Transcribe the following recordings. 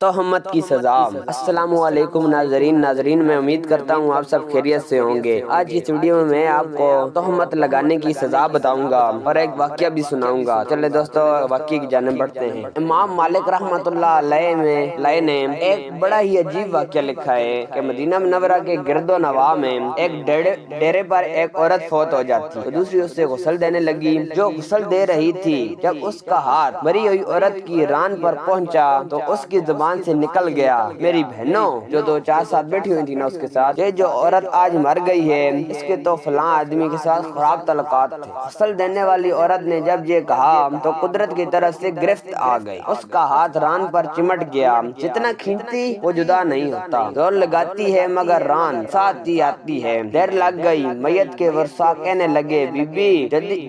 تہمت کی سزا۔ السلام علیکم ناظرین، میں امید کرتا ہوں آپ سب خیریت سے ہوں گے۔ آج اس ویڈیو میں آپ کو تہمت لگانے کی سزا بتاؤں گا اور ایک واقعہ بھی سناؤں گا۔ چلے دوستو واقعے کی جانب بڑھتے ہیں۔ امام مالک رحمۃ اللہ علیہ نے ایک بڑا ہی عجیب واقعہ لکھا ہے کہ مدینہ منورہ کے گرد و نواح میں ایک ڈیرے پر ایک عورت فوت ہو جاتی تو دوسری اس سے غسل دینے لگی۔ جو غسل دے رہی تھی، جب اس کا ہاتھ مری ہوئی عورت کی ران پر پہنچا تو اس کی زبان سے نکل گیا، میری بہنوں جو 2-4 ساتھ بیٹھی ہوئی تھی نا، اس کے ساتھ، یہ جو عورت آج مر گئی ہے، اس کے تو فلاں آدمی کے ساتھ خراب تعلقات تھے۔ غسل دینے والی عورت نے جب یہ کہا تو قدرت کی طرف سے گرفت آ گئی، اس کا ہاتھ ران پر چمٹ گیا، جتنا کھینچتی وہ جدا نہیں ہوتا، زور لگاتی ہے مگر ران ساتھ ہی آتی ہے۔ دیر لگ گئی، میت کے ورثاء کہنے لگے، بی بی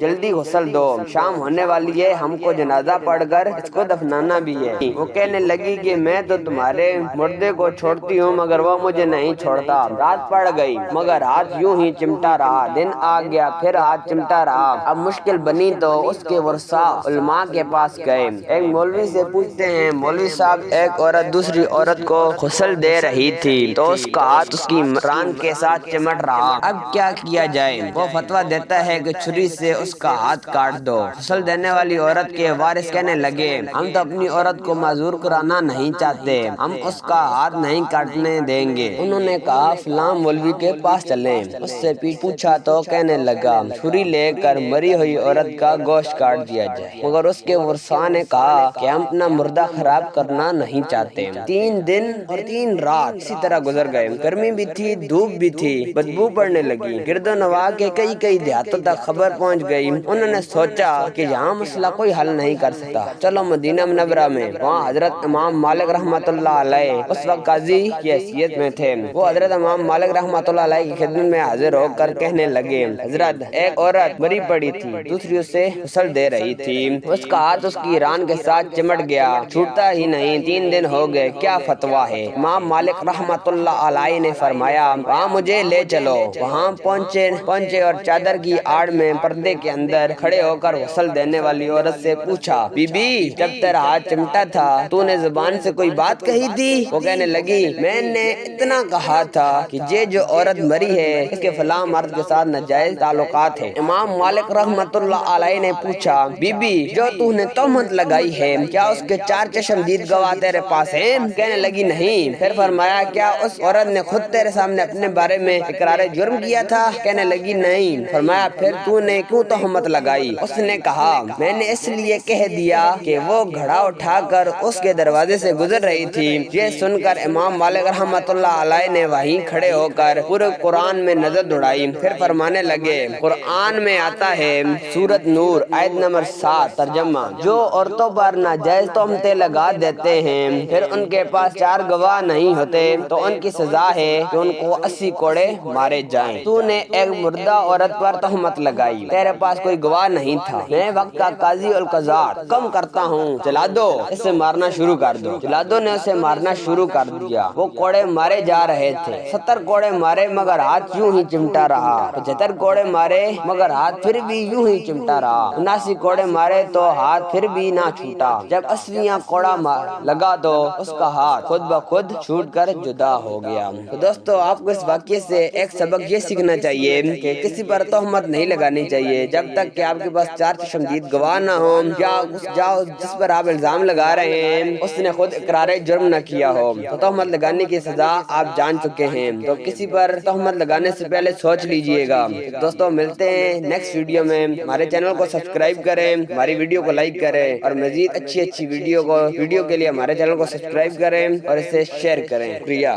جلدی غسل دو، شام ہونے والی ہے، ہم کو جنازہ پڑھ کر اس کو دفنانا بھی ہے۔ وہ کہنے لگی کہ میں تو تمہارے مردے کو چھوڑتی ہوں مگر وہ مجھے نہیں چھوڑتا۔ رات پڑ گئی مگر ہاتھ یوں ہی چمٹا رہا، دن آ گیا پھر ہاتھ چمٹا رہا۔ اب مشکل بنی تو اس کے ورثاء علماء کے پاس گئے۔ ایک مولوی سے پوچھتے ہیں، مولوی صاحب ایک عورت دوسری عورت کو غسل دے رہی تھی تو اس کا ہاتھ اس کی ران کے ساتھ چمٹ رہا، اب کیا کیا جائے؟ وہ فتویٰ دیتا ہے کہ چھری سے اس کا ہاتھ کاٹ دو۔ غسل دینے والی عورت کے وارث کہنے لگے، ہم تو اپنی عورت کو معذور کرانا نہیں چاہتے، ہم اس کا ہاتھ نہیں کاٹنے دیں گے۔ انہوں نے کہا فلاں مولوی کے پاس چلیں۔ اس سے پوچھا تو کہنے لگا، چھری لے کر مری ہوئی عورت کا گوشت کاٹ دیا جائے، مگر اس کے ورثاء نے کہا کہ ہم اپنا مردہ خراب کرنا نہیں چاہتے۔ 3 دن اور 3 رات اسی طرح گزر گئے، گرمی بھی تھی، دھوپ بھی تھی، بدبو پڑنے لگی، گرد و نواح کے کئی دیہاتوں تک خبر پہنچ گئی۔ انہوں نے سوچا کہ یہاں مسئلہ کوئی حل نہیں کر سکتا، چلو مدینہ منورہ میں۔ وہاں حضرت امام مالک رحمۃ اللہ علیہ اس وقت قاضی کی حیثیت میں تھے۔ وہ حضرت امام مالک رحمۃ اللہ علیہ کی خدمت میں حاضر ہو کر کہنے لگے، حضرت ایک عورت مری پڑی تھی، دوسری اسے غسل دے رہی تھی، اس کا ہاتھ اس کی ران کے ساتھ چمٹ گیا، چھوٹتا ہی نہیں، 3 دن ہو گئے، کیا فتویٰ ہے؟ امام مالک رحمۃ اللہ علیہ نے فرمایا، وہاں مجھے لے چلو۔ وہاں پہنچے اور چادر کی آڑ میں پردے کے اندر کھڑے ہو کر غسل دینے والی عورت سے پوچھا، بی بی جب تیرا ہاتھ چمٹا تھا تو نے زبان سے کوئی بات کہی تھی؟ وہ کہنے لگی، میں نے اتنا کہا تھا کہ یہ جو عورت مری ہے اس کے فلاں مرد کے ساتھ ناجائز تعلقات ہیں۔ امام مالک رحمۃ اللہ علیہ نے پوچھا، بی بی جو تو نے تہمت لگائی ہے کیا اس کے 4 چشمدید گواہ تیرے پاس ہیں؟ کہنے لگی نہیں۔ پھر فرمایا، کیا اس عورت نے خود تیرے سامنے اپنے بارے میں اقرار جرم کیا تھا؟ کہنے لگی نہیں۔ فرمایا، پھر تو نے کیوں تہمت لگائی؟ اس نے کہا، میں نے اس لیے کہہ دیا کہ وہ گھڑا اٹھا کر اس کے دروازے سے گزر رہی تھی۔ یہ سن کر امام مالک رحمۃ اللہ علیہ نے وہیں کھڑے ہو کر پورے قرآن میں نظر دوڑائی، پھر فرمانے لگے، قرآن میں آتا ہے، سورۃ نور آیت نمبر 7 ترجمہ، جو عورتوں پر ناجائز تہمتیں لگا دیتے ہیں پھر ان کے پاس 4 گواہ نہیں ہوتے تو ان کی سزا ہے کہ ان کو 80 کوڑے مارے جائیں۔ تو نے ایک مردہ عورت پر تہمت لگائی، تیرے پاس کوئی گواہ نہیں تھا، میں وقت کا قاضی القضات کم کرتا ہوں، چلا دو، اسے مارنا شروع کر دو۔ جلادوں نے اسے مارنا شروع کر دیا، وہ کوڑے مارے جا رہے تھے، 70 کوڑے مارے مگر ہاتھ یوں ہی چمٹا رہا، 75 کوڑے مارے مگر ہاتھ پھر بھی یوں ہی چمٹا رہا، 79 کوڑے مارے تو ہاتھ پھر بھی نہ چھوٹا، جب 80واں کوڑا لگا تو اس کا ہاتھ خود بخود چھوٹ کر جدا ہو گیا۔ تو دوستو آپ کو اس واقعے سے ایک سبق یہ سیکھنا چاہیے کہ کسی پر تہمت نہیں لگانی چاہیے جب تک کہ آپ کے پاس 4 چشمدید گواہ نہ ہوں، یا جس پر آپ الزام لگا رہے ہیں اس نے خود اقرار جرم نہ کیا ہو۔ تو تہمت لگانے کی سزا آپ جان چکے ہیں، تو کسی پر تہمت لگانے سے پہلے سوچ لیجئے گا۔ دوستو ملتے ہیں نیکسٹ ویڈیو میں، ہمارے چینل کو سبسکرائب کریں، ہماری ویڈیو کو لائک کریں اور مزید اچھی ویڈیو کے لیے ہمارے چینل کو سبسکرائب کریں اور اسے شیئر کریں۔ شکریہ۔